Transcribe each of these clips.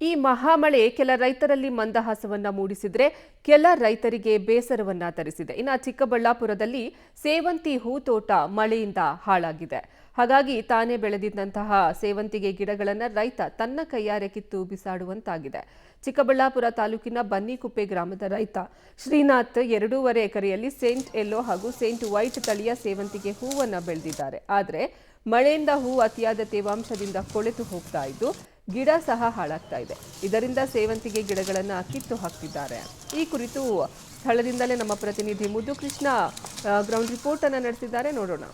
ಈ ಮಹಾಮಳೆ ಕೆಲ ರೈತರಲ್ಲಿ ಮಂದಹಾಸವನ್ನ ಮೂಡಿಸಿದ್ರೆ ಕೆಲ ರೈತರಿಗೆ ಬೇಸರವನ್ನ ತರಿಸಿದೆ. ಇನ್ನು ಚಿಕ್ಕಬಳ್ಳಾಪುರದಲ್ಲಿ ಸೇವಂತಿ ಹೂತೋಟ ಮಳೆಯಿಂದ ಹಾಳಾಗಿದೆ. ಹಾಗಾಗಿ ತಾನೇ ಬೆಳೆದಿದ್ದಂತಹ ಸೇವಂತಿಗೆ ಗಿಡಗಳನ್ನು ರೈತ ತನ್ನ ಕೈಯಾರೆ ಕಿತ್ತು ಬಿಸಾಡುವಂತಾಗಿದೆ. ಚಿಕ್ಕಬಳ್ಳಾಪುರ ತಾಲೂಕಿನ ಬನ್ನಿಕುಪ್ಪೆ ಗ್ರಾಮದ ರೈತ ಶ್ರೀನಾಥ್ 2.5 ಎಕರೆಯಲ್ಲಿ ಸೇಂಟ್ ಯೆಲ್ಲೋ ಹಾಗೂ ಸೇಂಟ್ ವೈಟ್ ತಳಿಯ ಸೇವಂತಿಗೆ ಹೂವನ್ನು ಬೆಳೆದಿದ್ದಾರೆ. ಆದರೆ ಮಳೆಯಿಂದ ಹೂ ಅತಿಯಾದ ತೇವಾಂಶದಿಂದ ಕೊಳೆತು ಹೋಗ್ತಾ ಇದ್ದು ಗಿಡ ಸಹ ಹಾಳಾಗ್ತಾ ಇದೆ. ಇದರಿಂದ ಸೇವಂತಿಗೆ ಗಿಡಗಳನ್ನು ಕಿತ್ತು ಹಾಕ್ತಿದ್ದಾರೆ. ಈ ಕುರಿತು ಸ್ಥಳದಿಂದಲೇ ನಮ್ಮ ಪ್ರತಿನಿಧಿ ಮುದ್ದುಕೃಷ್ಣ ಗ್ರೌಂಡ್ ರಿಪೋರ್ಟ್ ಅನ್ನು ನಡೆಸಿದ್ದಾರೆ, ನೋಡೋಣ.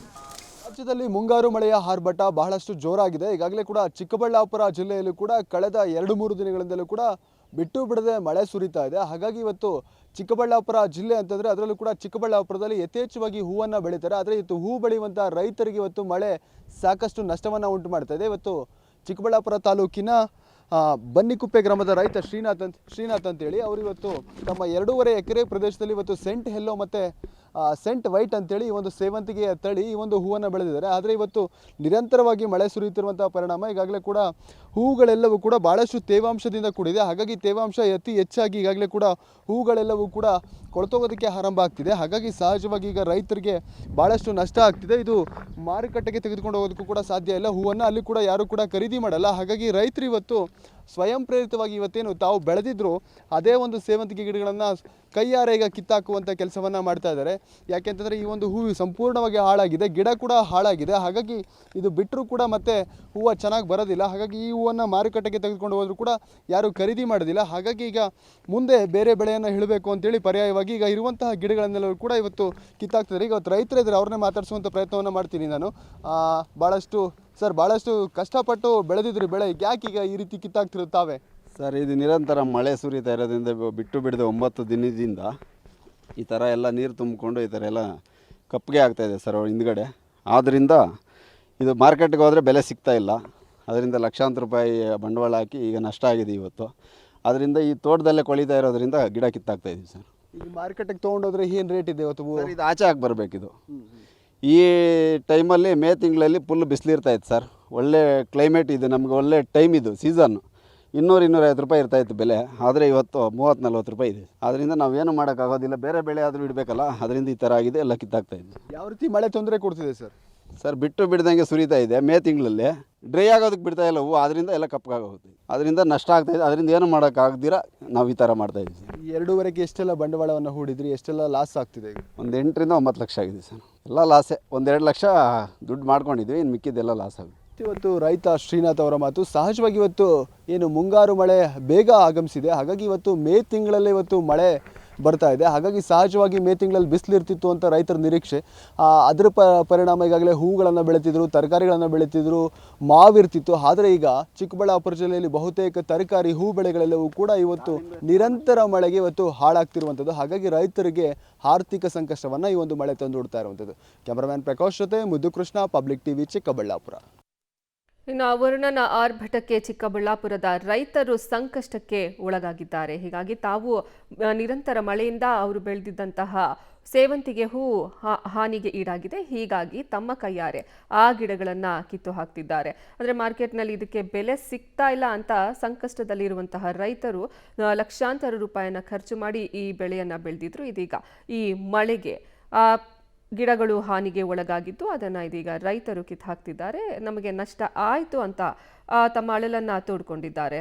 ರಾಜ್ಯದಲ್ಲಿ ಮುಂಗಾರು ಮಳೆಯ ಆರ್ಭಟ ಬಹಳಷ್ಟು ಜೋರಾಗಿದೆ. ಈಗಾಗಲೇ ಕೂಡ ಚಿಕ್ಕಬಳ್ಳಾಪುರ ಜಿಲ್ಲೆಯಲ್ಲೂ ಕೂಡ ಕಳೆದ 2-3 ದಿನಗಳಿಂದಲೂ ಕೂಡ ಬಿಟ್ಟು ಬಿಡದೆ ಮಳೆ ಸುರಿತಾ ಇದೆ. ಹಾಗಾಗಿ ಇವತ್ತು ಚಿಕ್ಕಬಳ್ಳಾಪುರ ಜಿಲ್ಲೆ ಅಂತಂದರೆ ಅದರಲ್ಲೂ ಕೂಡ ಚಿಕ್ಕಬಳ್ಳಾಪುರದಲ್ಲಿ ಯಥೇಚ್ಛವಾಗಿ ಹೂವನ್ನು ಬೆಳೀತಾರೆ. ಆದರೆ ಇವತ್ತು ಹೂ ಬೆಳೆಯುವಂಥ ರೈತರಿಗೆ ಇವತ್ತು ಮಳೆ ಸಾಕಷ್ಟು ನಷ್ಟವನ್ನು ಉಂಟು ಮಾಡ್ತಾ ಇದೆ. ಇವತ್ತು ಚಿಕ್ಕಬಳ್ಳಾಪುರ ತಾಲೂಕಿನ ಬನ್ನಿಕುಪ್ಪೆ ಗ್ರಾಮದ ರೈತ ಶ್ರೀನಾಥ್ ಅಂತೇಳಿ ಅವರು ಇವತ್ತು ತಮ್ಮ 2.5 ಎಕರೆ ಪ್ರದೇಶದಲ್ಲಿ ಇವತ್ತು ಸೆಂಟ್ ಯೆಲ್ಲೋ ಮತ್ತು ಸೆಂಟ್ ವೈಟ್ ಅಂತೇಳಿ ಈ ಒಂದು ಸೇವಂತಿಗೆಯ ತಳಿ ಈ ಒಂದು ಹೂವನ್ನು ಬೆಳೆದಿದ್ದಾರೆ. ಆದರೆ ಇವತ್ತು ನಿರಂತರವಾಗಿ ಮಳೆ ಸುರಿಯುತ್ತಿರುವಂಥ ಪರಿಣಾಮ ಈಗಾಗಲೇ ಕೂಡ ಹೂಗಳೆಲ್ಲವೂ ಕೂಡ ಭಾಳಷ್ಟು ತೇವಾಂಶದಿಂದ ಕೂಡಿದೆ. ಹಾಗಾಗಿ ತೇವಾಂಶ ಅತಿ ಹೆಚ್ಚಾಗಿ ಈಗಾಗಲೇ ಕೂಡ ಹೂಗಳೆಲ್ಲವೂ ಕೂಡ ಕೊಳ್ತೋಗೋದಕ್ಕೆ ಆರಂಭ ಆಗ್ತಿದೆ. ಹಾಗಾಗಿ ಸಹಜವಾಗಿ ಈಗ ರೈತರಿಗೆ ಭಾಳಷ್ಟು ನಷ್ಟ ಆಗ್ತಿದೆ. ಇದು ಮಾರುಕಟ್ಟೆಗೆ ತೆಗೆದುಕೊಂಡು ಹೋಗೋದಕ್ಕೂ ಕೂಡ ಸಾಧ್ಯ ಇಲ್ಲ. ಹೂವನ್ನು ಅಲ್ಲಿ ಕೂಡ ಯಾರು ಕೂಡ ಖರೀದಿ ಮಾಡಲ್ಲ. ಹಾಗಾಗಿ ರೈತರು ಇವತ್ತು ಸ್ವಯಂ ಪ್ರೇರಿತವಾಗಿ ಇವತ್ತೇನು ತಾವು ಬೆಳೆದಿದ್ರು ಅದೇ ಒಂದು ಸೇವಂತಿಗೆ ಗಿಡಗಳನ್ನು ಕೈಯಾರೆ ಈಗ ಕಿತ್ತಾಕುವಂಥ ಕೆಲಸವನ್ನು ಮಾಡ್ತಾ ಇದ್ದಾರೆ. ಯಾಕೆಂತಂದರೆ ಈ ಒಂದು ಹೂವು ಸಂಪೂರ್ಣವಾಗಿ ಹಾಳಾಗಿದೆ, ಗಿಡ ಕೂಡ ಹಾಳಾಗಿದೆ. ಹಾಗಾಗಿ ಇದು ಬಿಟ್ಟರೂ ಕೂಡ ಮತ್ತೆ ಹೂವು ಚೆನ್ನಾಗಿ ಬರೋದಿಲ್ಲ. ಹಾಗಾಗಿ ಈ ಹೂವನ್ನು ಮಾರುಕಟ್ಟೆಗೆ ತೆಗೆದುಕೊಂಡು ಹೋದರೂ ಕೂಡ ಯಾರು ಖರೀದಿ ಮಾಡೋದಿಲ್ಲ. ಹಾಗಾಗಿ ಈಗ ಮುಂದೆ ಬೇರೆ ಬೆಳೆಯನ್ನು ಹೇಳಬೇಕು ಅಂತೇಳಿ ಪರ್ಯಾಯವಾಗಿ ಈಗ ಇರುವಂತಹ ಗಿಡಗಳನ್ನೆಲ್ಲರೂ ಕೂಡ ಇವತ್ತು ಕಿತ್ತಾಕ್ತಿದ್ದಾರೆ. ಈಗ ಇವತ್ತು ರೈತರಿದ್ದಾರೆ, ಅವ್ರನ್ನೇ ಮಾತಾಡಿಸುವಂಥ ಪ್ರಯತ್ನವನ್ನು ಮಾಡ್ತೀನಿ ನಾನು. ಭಾಳಷ್ಟು ಕಷ್ಟಪಟ್ಟು ಬೆಳೆದಿದ್ರಿ ಬೆಳೆ, ಯಾಕೆ ಈಗ ಈ ರೀತಿ ಕಿತ್ತಾಕ್ತಿರುತ್ತಾವೆ? ಸರ್, ಇದು ನಿರಂತರ ಮಳೆ ಸುರಿತಾ ಇರೋದ್ರಿಂದ ಬಿಟ್ಟು ಬಿಡದೆ 9 ದಿನದಿಂದ ಈ ಥರ ಎಲ್ಲ ನೀರು ತುಂಬಿಕೊಂಡು ಈ ಥರ ಎಲ್ಲ ಕಪ್ಪಿಗೆ ಆಗ್ತಾಯಿದೆ ಸರ್ ಹಿಂದ್ಗಡೆ. ಆದ್ದರಿಂದ ಇದು ಮಾರ್ಕೆಟ್ಗೆ ಹೋದರೆ ಬೆಲೆ ಸಿಗ್ತಾ ಇಲ್ಲ. ಅದರಿಂದ ಲಕ್ಷಾಂತರ ರೂಪಾಯಿ ಬಂಡವಾಳ ಹಾಕಿ ಈಗ ನಷ್ಟ ಆಗಿದೆ ಇವತ್ತು. ಅದರಿಂದ ಈ ತೋಟದಲ್ಲೇ ಕೊಳಿತಾ ಇರೋದ್ರಿಂದ ಗಿಡ ಕಿತ್ತಾಕ್ತಾಯಿದ್ದೀವಿ ಸರ್. ಈಗ ಮಾರ್ಕೆಟಿಗೆ ತೊಗೊಂಡೋದ್ರೆ ಏನು ರೇಟ್ ಇದೆ ಇವತ್ತು? ಇದು ಆಚೆ ಹಾಕಿ ಬರಬೇಕಿದು. ಈ ಟೈಮಲ್ಲಿ ಮೇ ತಿಂಗಳಲ್ಲಿ ಫುಲ್ ಬಿಸಿಲಿರ್ತಾಯಿತ್ತು ಸರ್. ಒಳ್ಳೆ ಕ್ಲೈಮೇಟ್ ಇದು, ನಮಗೆ ಒಳ್ಳೆ ಟೈಮ್ ಇದು, ಸೀಸನ್ನು. 200-250 ರೂಪಾಯಿ ಇರ್ತಾಯಿತ್ತು ಬೆಲೆ. ಆದರೆ ಇವತ್ತು 30-40 ರೂಪಾಯಿ ಇದೆ. ಅದರಿಂದ ನಾವೇನು ಮಾಡೋಕ್ಕಾಗೋದಿಲ್ಲ. ಬೇರೆ ಬೆಳೆ ಆದರೂ ಇಡಬೇಕಲ್ಲ, ಅದರಿಂದ ಈ ಥರ ಆಗಿದೆ, ಎಲ್ಲ ಕಿತ್ತಾಗ್ತಾಯಿದೆ. ಯಾವ ರೀತಿ ಮಳೆ ತೊಂದರೆ ಕೊಡ್ತಿದೆ ಸರ್? ಸರ್, ಬಿಟ್ಟು ಬಿಡ್ದಂಗೆ ಸುರಿತಾ ಇದೆ. ಮೇ ತಿಂಗಳಲ್ಲಿ ಡ್ರೈ ಆಗೋದಕ್ಕೆ ಬಿಡ್ತಾ ಇಲ್ಲ ಹೂವು, ಅದರಿಂದ ಎಲ್ಲ ಕಪ್ಪಾಗೋಗುತ್ತೆ. ಅದರಿಂದ ನಷ್ಟ ಆಗ್ತಾಯಿದೆ. ಅದರಿಂದ ಏನು ಮಾಡೋಕ್ಕಾಗ್ದಿರ ನಾವು ಈ ಥರ ಮಾಡ್ತಾಯಿದ್ದೀವಿ. 2.5ಕ್ಕೆ ಎಷ್ಟೆಲ್ಲ ಬಂಡವಾಳವನ್ನು ಹೂಡಿದ್ರಿ, ಎಷ್ಟೆಲ್ಲ ಲಾಸ್ ಆಗ್ತಿದೆ? ಈಗ ಒಂದು 8-9 ಲಕ್ಷ ಆಗಿದೆ ಸರ್. ಎಲ್ಲ ಲಾಸೇ. 1-2 ಲಕ್ಷ ದುಡ್ಡು ಮಾಡ್ಕೊಂಡಿದ್ವಿ, ಇನ್ನು ಮಿಕ್ಕಿದ್ದೆಲ್ಲ ಲಾಸ್ ಆಗಿದೆ. ಇವತ್ತು ರೈತ ಶ್ರೀನಾಥ್ ಅವರ ಮಾತು. ಸಹಜವಾಗಿ ಇವತ್ತು ಏನು ಮುಂಗಾರು ಮಳೆ ಬೇಗ ಆಗಮಿಸಿದೆ. ಹಾಗಾಗಿ ಇವತ್ತು ಮೇ ತಿಂಗಳಲ್ಲೇ ಇವತ್ತು ಮಳೆ ಬರ್ತಾ ಇದೆ. ಹಾಗಾಗಿ ಸಹಜವಾಗಿ ಮೇ ತಿಂಗಳಲ್ಲಿ ಬಿಸಿಲಿರ್ತಿತ್ತು ಅಂತ ರೈತರ ನಿರೀಕ್ಷೆ. ಅದರ ಪರಿಣಾಮ ಈಗಾಗಲೇ ಹೂಗಳನ್ನು ಬೆಳೀತಿದ್ರು, ತರಕಾರಿಗಳನ್ನು ಬೆಳೀತಿದ್ರು, ಮಾವಿರ್ತಿತ್ತು. ಆದರೆ ಈಗ ಚಿಕ್ಕಬಳ್ಳಾಪುರ ಜಿಲ್ಲೆಯಲ್ಲಿ ಬಹುತೇಕ ತರಕಾರಿ ಹೂ ಬೆಳೆಗಳೆಲ್ಲವೂ ಕೂಡ ಇವತ್ತು ನಿರಂತರ ಮಳೆಗೆ ಇವತ್ತು ಹಾಳಾಗ್ತಿರುವಂಥದ್ದು. ಹಾಗಾಗಿ ರೈತರಿಗೆ ಆರ್ಥಿಕ ಸಂಕಷ್ಟವನ್ನು ಈ ಒಂದು ಮಳೆ ತಂದುಕೊಡ್ತಾ ಇರುವಂಥದ್ದು. ಕ್ಯಾಮರಾಮ್ಯಾನ್ ಪ್ರಕಾಶ್ ಜೊತೆ ಮುದ್ದುಕೃಷ್ಣ, ಪಬ್ಲಿಕ್ ಟಿವಿ, ಚಿಕ್ಕಬಳ್ಳಾಪುರ. ಇನ್ನು ವರುಣನ ಆರ್ಭಟಕ್ಕೆ ಚಿಕ್ಕಬಳ್ಳಾಪುರದ ರೈತರು ಸಂಕಷ್ಟಕ್ಕೆ ಒಳಗಾಗಿದ್ದಾರೆ. ಹೀಗಾಗಿ ತಾವು ನಿರಂತರ ಮಳೆಯಿಂದ ಅವರು ಬೆಳೆದಿದ್ದಂತಹ ಸೇವಂತಿಗೆ ಹೂ ಹಾನಿಗೆ ಈಡಾಗಿದೆ. ಹೀಗಾಗಿ ತಮ್ಮ ಕೈಯಾರೆ ಆ ಗಿಡಗಳನ್ನು ಕಿತ್ತು ಹಾಕ್ತಿದ್ದಾರೆ. ಅಂದರೆ ಮಾರ್ಕೆಟ್ನಲ್ಲಿ ಇದಕ್ಕೆ ಬೆಲೆ ಸಿಗ್ತಾ ಇಲ್ಲ ಅಂತ ಸಂಕಷ್ಟದಲ್ಲಿರುವಂತಹ ರೈತರು ಲಕ್ಷಾಂತರ ರೂಪಾಯಿಯನ್ನು ಖರ್ಚು ಮಾಡಿ ಈ ಬೆಳೆಯನ್ನು ಬೆಳೆದಿದ್ರು. ಇದೀಗ ಈ ಮಳೆಗೆ ಗಿಡಗಳು ಹಾನಿಗೆ ಒಳಗಾಗಿದ್ದು ಅದನ್ನು ಇದೀಗ ರೈತರು ಕಿತ್ತು ಹಾಕ್ತಿದ್ದಾರೆ. ನಮಗೆ ನಷ್ಟ ಆಯಿತು ಅಂತ ತಮ್ಮ ಅಳಲನ್ನು ತೋಡ್ಕೊಂಡಿದ್ದಾರೆ.